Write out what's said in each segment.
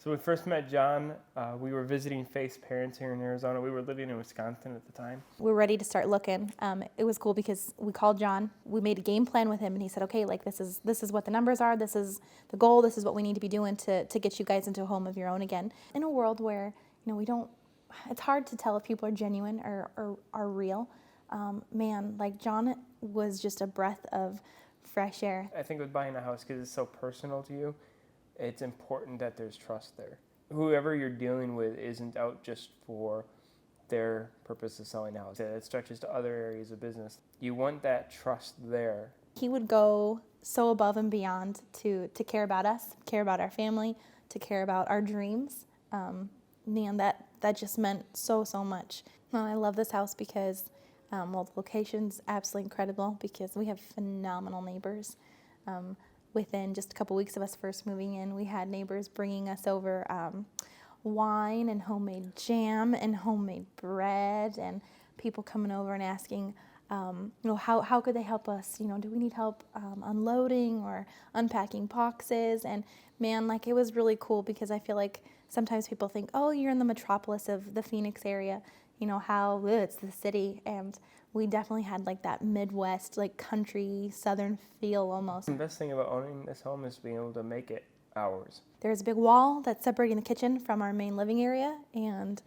So we first met John. We were visiting Faith's parents here in Arizona. We were living in Wisconsin at the time. We were ready to start looking. It was cool because we called John. We made a game plan with him, and he said, "Okay, like this is what the numbers are. This is the goal. This is what we need to be doing to get you guys into a home of your own again." In a world where we don't, it's hard to tell if people are genuine or are real. Man, like John was just a breath of fresh air. I think with buying a house, because it's so personal to you, it's important that there's trust there. Whoever you're dealing with isn't out just for their purpose of selling a house. It stretches to other areas of business. You want that trust there. He would go so above and beyond to care about us, care about our family, to care about our dreams. Man, that just meant so much. Well, I love this house because, the location's absolutely incredible because we have phenomenal neighbors. Within just a couple weeks of us first moving in, we had neighbors bringing us over wine and homemade jam and homemade bread, and people coming over and asking, how could they help us? Do we need help unloading or unpacking boxes? And man, like it was really cool because I feel like sometimes people think, oh, you're in the metropolis of the Phoenix area, how it's the city, and we definitely had like that Midwest, like country, southern feel almost. The best thing about owning this home is being able to make it ours. There's a big wall that's separating the kitchen from our main living area, and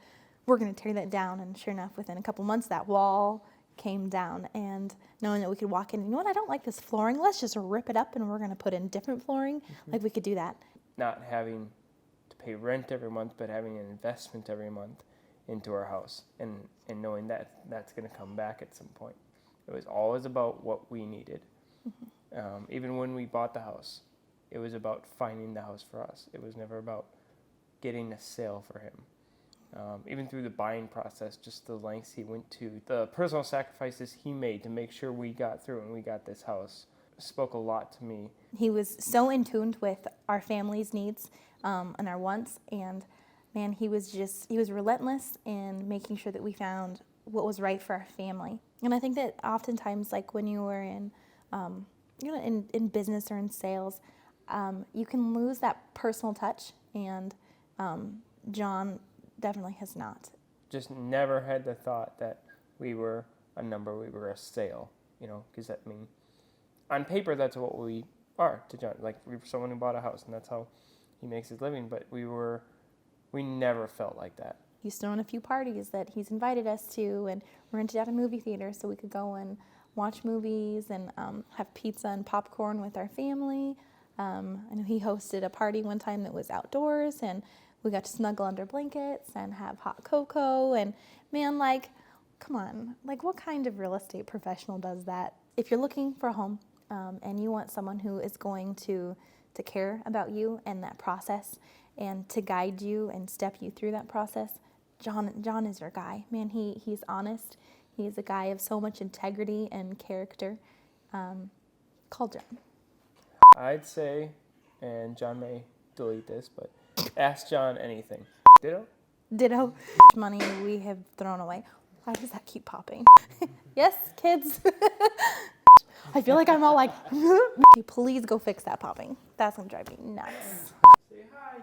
we're going to tear that down. And sure enough, within a couple months, that wall came down. And knowing that we could walk in, I don't like this flooring. Let's just rip it up, and we're going to put in different flooring. Like we could do that. Not having to pay rent every month, but having an investment every month into our house, and knowing that that's going to come back at some point. It was always about what we needed. Even when we bought the house, it was about finding the house for us. It was never about getting a sale for him. Even through the buying process, just the lengths he went to, the personal sacrifices he made to make sure we got through and we got this house spoke a lot to me. He was so in tune with our family's needs and our wants, and man, he was relentless in making sure that we found what was right for our family. And I think that oftentimes, like when you were in, in business or in sales, you can lose that personal touch, and John definitely has not. Just never had the thought that we were a number, we were a sale, because on paper that's what we are to John. Like we were someone who bought a house, and that's how he makes his living, but we never felt like that. He's thrown a few parties that he's invited us to, and we rented out a movie theater so we could go and watch movies and have pizza and popcorn with our family. I know he hosted a party one time that was outdoors, and we got to snuggle under blankets and have hot cocoa. And man, like, come on, like what kind of real estate professional does that? If you're looking for a home and you want someone who is going to care about you and that process, and to guide you and step you through that process, John is your guy. Man, he's honest. He's a guy of so much integrity and character. Call John. I'd say, and John may delete this, but ask John anything. Ditto? Money we have thrown away. Why does that keep popping? Yes, kids? I feel like I'm all like, please go fix that popping. That's going to drive me nuts. Say hi.